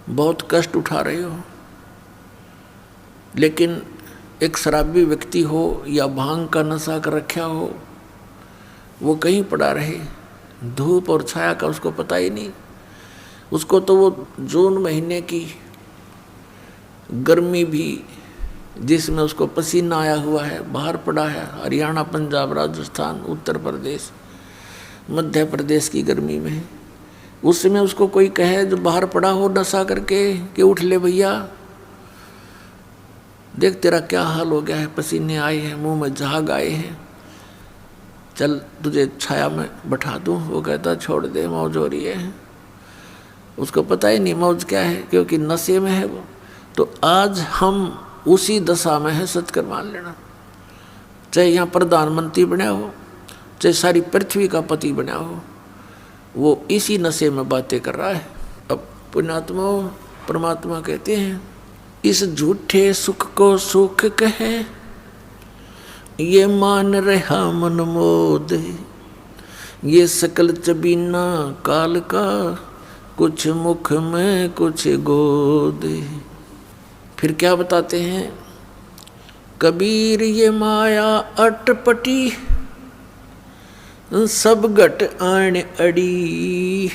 बहुत कष्ट उठा रहे हो, लेकिन एक शराबी व्यक्ति हो या भांग का नशा कर रखा हो, वो कहीं पड़ा रहे, धूप और छाया का उसको पता ही नहीं। उसको तो वो जून महीने की गर्मी भी जिसमें उसको पसीना आया हुआ है, बाहर पड़ा है, हरियाणा, पंजाब, राजस्थान, उत्तर प्रदेश, मध्य प्रदेश की गर्मी में, उसमें उसको कोई कहे जो बाहर पड़ा हो नशा करके कि उठ ले भैया, देख तेरा क्या हाल हो गया है, पसीने आए हैं, मुंह में झाग आए हैं, चल तुझे छाया में बैठा दूं। वो कहता छोड़ दे, मौज हो रही है। उसको पता ही नहीं मौज क्या है, क्योंकि नशे में है वो। तो आज हम उसी दशा में है, सच कर मान लेना। चाहे यहाँ प्रधानमंत्री बना हो, चाहे सारी पृथ्वी का पति बना हो, वो इसी नशे में बातें कर रहा है। अब पुण्यात्मा परमात्मा कहते हैं, इस झूठे सुख को सुख कहे, ये मान रहा मन मोद, ये सकल चबीना काल का, कुछ मुख में कुछ गोद। फिर क्या बताते हैं, कबीर ये माया अटपटी, सब घट आण अड़ी,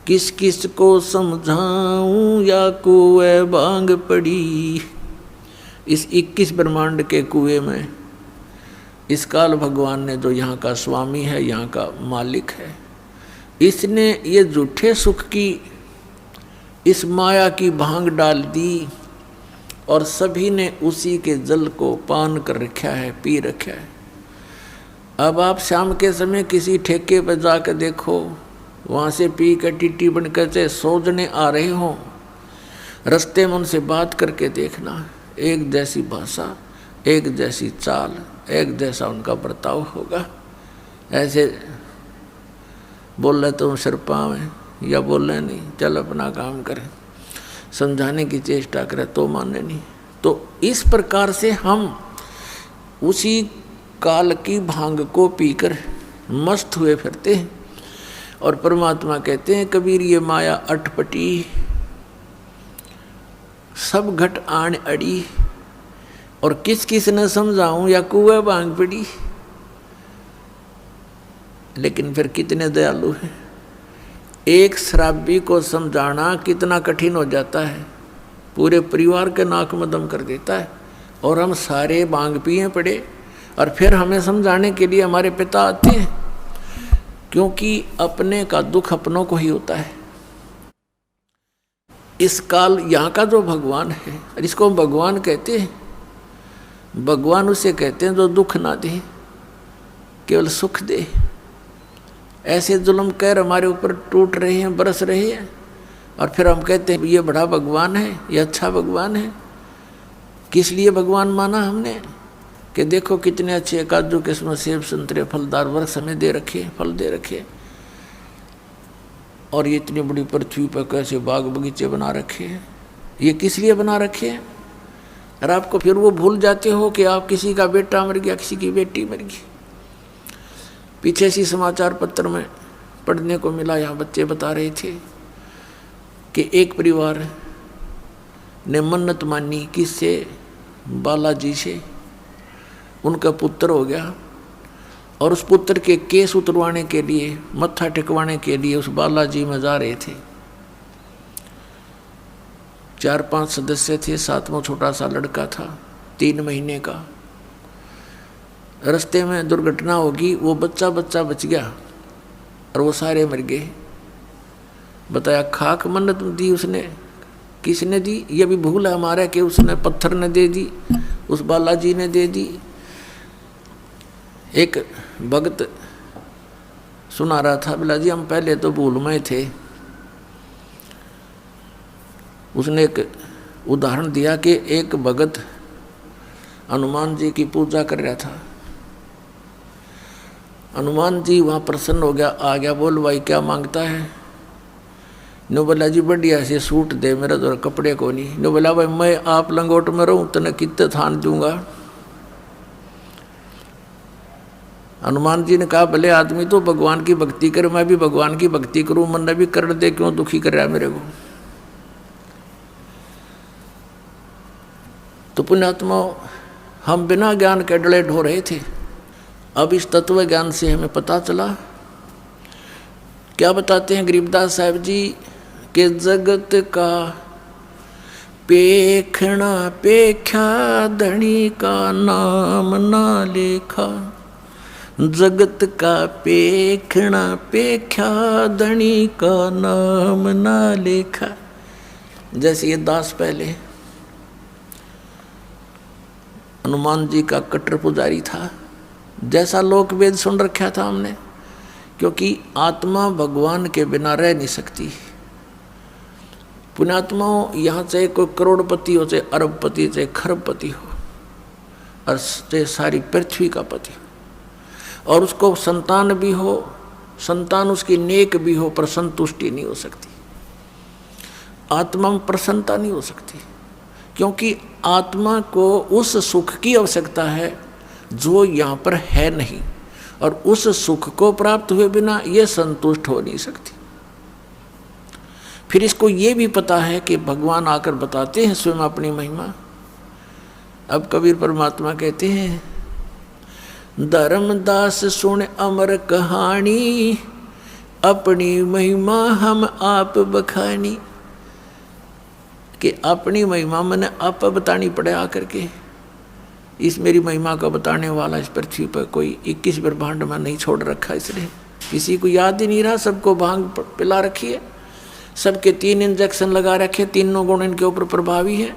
किस किस को समझाऊं या कुएं बांग पड़ी। इस 21 ब्रह्मांड के कुएं में इस काल भगवान ने, जो यहाँ का स्वामी है, यहाँ का मालिक है, इसने ये झूठे सुख की इस माया की भांग डाल दी और सभी ने उसी के जल को पान कर रखा है, पी रखा है। अब आप शाम के समय किसी ठेके पर जाकर देखो, वहाँ से पी कर टिट्टी बनकर से 100 जने आ रहे हों, रास्ते में उनसे बात करके देखना, एक जैसी भाषा, एक जैसी चाल, एक जैसा उनका बर्ताव होगा। ऐसे बोल रहे तुम सिर पाँव हैं, या बोल रहे नहीं, चल अपना काम करें, समझाने की चेष्टा करें तो माने नहीं। तो इस प्रकार से हम उसी काल की भांग को पीकर मस्त हुए फिरते हैं। और परमात्मा कहते हैं, कबीर ये माया अटपटी, सब घट आण अड़ी, और किस किस ने समझाऊं या कुएं बांग पड़ी। लेकिन फिर कितने दयालु हैं, एक शराबी को समझाना कितना कठिन हो जाता है, पूरे परिवार के नाक में दम कर देता है। और हम सारे बांग पिए पड़े, और फिर हमें समझाने के लिए हमारे पिता आते हैं, क्योंकि अपने का दुख अपनों को ही होता है। इस काल यहाँ का जो भगवान है, इसको भगवान कहते हैं। भगवान उसे कहते हैं जो दुख ना दे, केवल सुख दे। ऐसे जुल्म कहर हमारे ऊपर टूट रहे हैं, बरस रहे हैं, और फिर हम कहते हैं ये बड़ा भगवान है, ये अच्छा भगवान है। किस लिए भगवान माना हमने, कि देखो कितने अच्छे काजू किस्म सेब संतरे फलदार वृक्ष हमें दे रखे, फल दे रखे, और ये इतनी बड़ी पृथ्वी पर कैसे बाग बगीचे बना रखे हैं। ये किस लिए बना रखे हैं? और आपको फिर वो भूल जाते हो कि आप किसी का बेटा मर गया, किसी की बेटी मर गई। पीछे सी समाचार पत्र में पढ़ने को मिला, यहाँ बच्चे बता रहे थे कि एक परिवार ने मन्नत मानी, किससे? बालाजी से। उनका पुत्र हो गया, और उस पुत्र के केस उतरवाने के लिए, मत्था टिकवाने के लिए उस बालाजी में जा रहे थे। 4-5 सदस्य थे, 7वां छोटा सा लड़का था, 3 महीने का। रास्ते में दुर्घटना होगी, वो बच्चा बच गया और वो सारे मर गए। बताया खाक मन्नत दी उसने, किसने दी? ये भी भूल है हमारा कि उसने पत्थर ने दे दी, उस बालाजी ने दे दी। एक भक्त सुना रहा था, बोला जी हम पहले तो भूल में थे। उसने एक उदाहरण दिया कि एक भगत हनुमान जी की पूजा कर रहा था। हनुमान जी वहाँ प्रसन्न हो गया, आ गया, बोल भाई क्या मांगता है? नो बोला जी बढ़िया से सूट दे, मेरा तो कपड़े को नहीं। नो बोला भाई मैं आप लंगोट में रहूँ तो न कितने थान दूंगा। हनुमान जी ने कहा भले आदमी तो भगवान की भक्ति करे, मैं भी भगवान की भक्ति करूँ, मन भी कर दे, क्यों दुखी कर रहा है मेरे को? तो पुण्यात्मा, हम बिना ज्ञान के डले ढो रहे थे। अब इस तत्व ज्ञान से हमें पता चला। क्या बताते हैं गरीबदास साहब जी कि जगत का पेखना पेख्या धनी का नाम ना लेखा। जगत का पेखना पेख्या धनी का नाम ना लेखा। जैसे ये दास पहले हनुमान जी का कट्टर पुजारी था, जैसा लोक वेद सुन रखा था हमने, क्योंकि आत्मा भगवान के बिना रह नहीं सकती। पुण्यात्माओं, यहाँ चाहे कोई करोड़पति हो, चाहे अरबपति, चाहे खरबपति हो, और चाहे सारी पृथ्वी का पति हो, और उसको संतान भी हो, संतान उसकी नेक भी हो, पर संतुष्टि नहीं हो सकती। आत्मा में प्रसन्नता नहीं हो सकती, क्योंकि आत्मा को उस सुख की आवश्यकता है जो यहाँ पर है नहीं, और उस सुख को प्राप्त हुए बिना ये संतुष्ट हो नहीं सकती। फिर इसको ये भी पता है कि भगवान आकर बताते हैं स्वयं अपनी महिमा। अब कबीर परमात्मा कहते हैं, धर्मदास सुन अमर कहानी, अपनी महिमा हम आप बखानी। कि अपनी महिमा मैंने आप बतानी पड़े आकर के। इस मेरी महिमा को बताने वाला इस पृथ्वी पर कोई 21 ब्रह्मांड में नहीं छोड़ रखा, इसलिए किसी को याद ही नहीं रहा। सबको भांग पिला रखी है, सबके 3 इंजेक्शन लगा रखे, तीनों गुण इनके ऊपर प्रभावी है।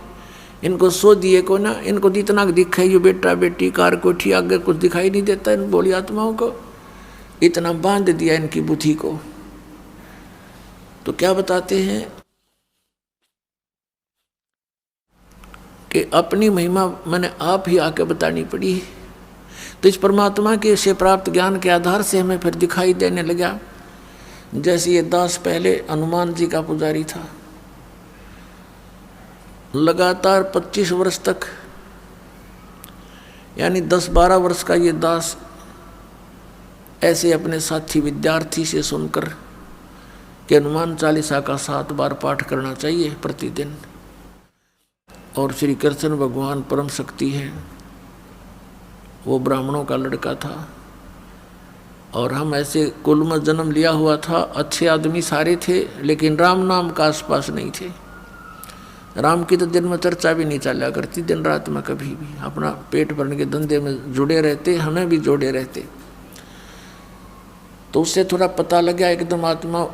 इनको सो दिए को ना, इनको जितना दिखा ये बेटा बेटी कार कोठी आगे कुछ दिखाई नहीं देता। इन बोली आत्माओं को इतना बांध दिया इनकी बुद्धि को। तो क्या बताते हैं कि अपनी महिमा मैंने आप ही आके बतानी पड़ी। तो इस परमात्मा के से प्राप्त ज्ञान के आधार से हमें फिर दिखाई देने लगा। जैसे ये दास पहले हनुमान जी का पुजारी था, लगातार 25 वर्ष तक, यानी 10-12 वर्ष का ये दास ऐसे अपने साथी विद्यार्थी से सुनकर कि हनुमान चालीसा का 7 बार पाठ करना चाहिए प्रतिदिन, और श्री कृष्ण भगवान परम शक्ति है। वो ब्राह्मणों का लड़का था, और हम ऐसे कुल में जन्म लिया हुआ था। अच्छे आदमी सारे थे, लेकिन राम नाम का आसपास नहीं थे। राम की तो दिन में चर्चा भी नहीं चला करती, दिन रात में कभी भी अपना पेट भरने के धंधे में जुड़े रहते, हमें भी जोड़े रहते। तो उससे थोड़ा पता लगा, एकदम आत्मा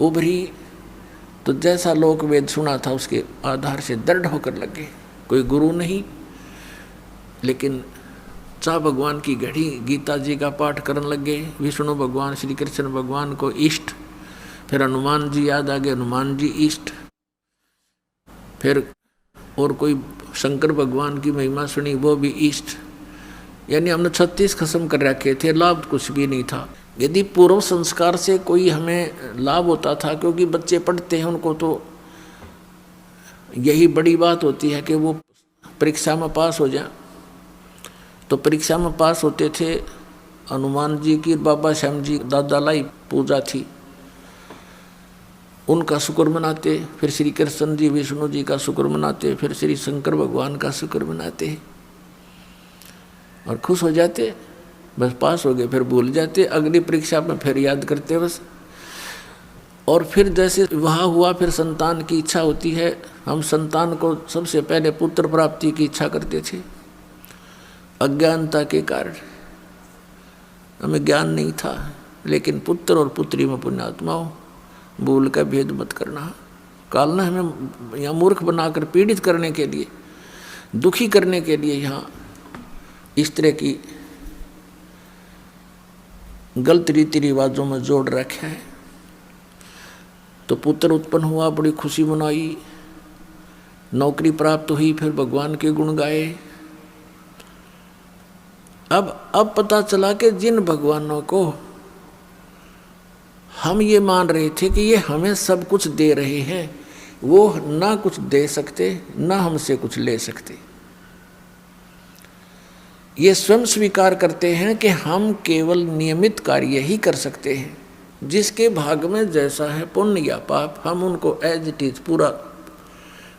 उभरी। तो जैसा लोक वेद सुना था उसके आधार से दृढ़ होकर लगे। कोई गुरु नहीं, लेकिन चाह भगवान की घड़ी गीता जी का पाठ करने लगे। विष्णु भगवान श्री कृष्ण भगवान को इष्ट, फिर हनुमान जी याद आ गए, हनुमान जी इष्ट, फिर और कोई शंकर भगवान की महिमा सुनी, वो भी इष्ट। यानी हमने 36 खत्म कर रखे थे, लाभ कुछ भी नहीं था। यदि पूर्व संस्कार से कोई हमें लाभ होता था, क्योंकि बच्चे पढ़ते हैं उनको तो यही बड़ी बात होती है कि वो परीक्षा में पास हो जाए। तो परीक्षा में पास होते थे। हनुमान जी की बाबा श्याम जी दादा लाई पूजा थी, उनका शुक्र मनाते। फिर श्री कृष्ण जी विष्णु जी का शुक्र मनाते, फिर श्री शंकर भगवान का शुक्र मनाते और खुश हो जाते। बस पास हो गए, फिर भूल जाते, अगली परीक्षा में फिर याद करते बस। और फिर जैसे वहाँ हुआ, फिर संतान की इच्छा होती है। हम संतान को सबसे पहले पुत्र प्राप्ति की इच्छा करते थे। अज्ञानता के कारण हमें ज्ञान नहीं था, लेकिन पुत्र और पुत्री में पुण्यात्माओं भूल का भेद मत करना। काल ने हमें यहाँ मूर्ख बनाकर पीड़ित करने के लिए, दुखी करने के लिए यहाँ इस तरह की गलत रीति रिवाजों में जोड़ रखा है। तो पुत्र उत्पन्न हुआ, बड़ी खुशी मनाई, नौकरी प्राप्त हुई, फिर भगवान के गुण गाए। अब पता चला कि जिन भगवानों को हम ये मान रहे थे कि ये हमें सब कुछ दे रहे हैं, वो ना कुछ दे सकते, ना हमसे कुछ ले सकते। ये स्वयं स्वीकार करते हैं कि हम केवल नियमित कार्य ही कर सकते हैं। जिसके भाग में जैसा है पुण्य या पाप, हम उनको एज इट इज पूरा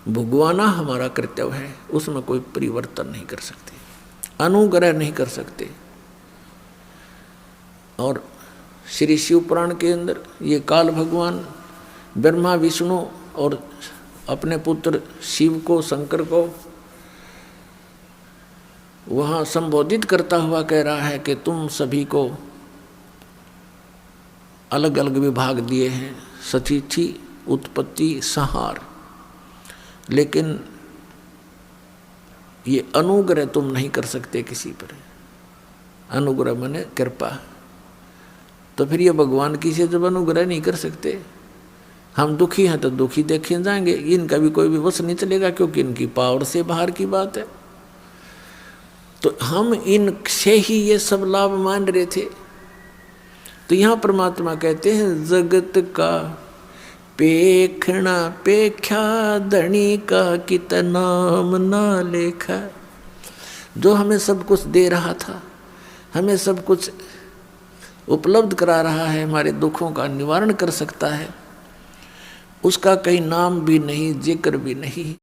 भुगवाना हमारा कर्तव्य है, उसमें कोई परिवर्तन नहीं कर सकते, अनुग्रह नहीं कर सकते। और श्री शिव पुराण के अंदर ये काल भगवान ब्रह्मा विष्णु और अपने पुत्र शिव को, शंकर को वहाँ संबोधित करता हुआ कह रहा है कि तुम सभी को अलग अलग विभाग दिए हैं, सतिथि, उत्पत्ति, संहार, लेकिन ये अनुग्रह तुम नहीं कर सकते किसी पर। अनुग्रह माने कृपा। तो फिर ये भगवान की से जब अनुग्रह नहीं कर सकते, हम दुखी हैं तो दुखी देखे जाएंगे, इनका भी कोई भी वश नहीं चलेगा, क्योंकि इनकी पावर से बाहर की बात है। तो हम इनसे ही ये सब लाभ मान रहे थे। तो यहाँ परमात्मा कहते हैं जगत का पेखना पेख्या धनी का कितना नाम ना लेखा। जो हमें सब कुछ दे रहा था, हमें सब कुछ उपलब्ध करा रहा है, हमारे दुखों का निवारण कर सकता है, उसका कहीं नाम भी नहीं, जिक्र भी नहीं।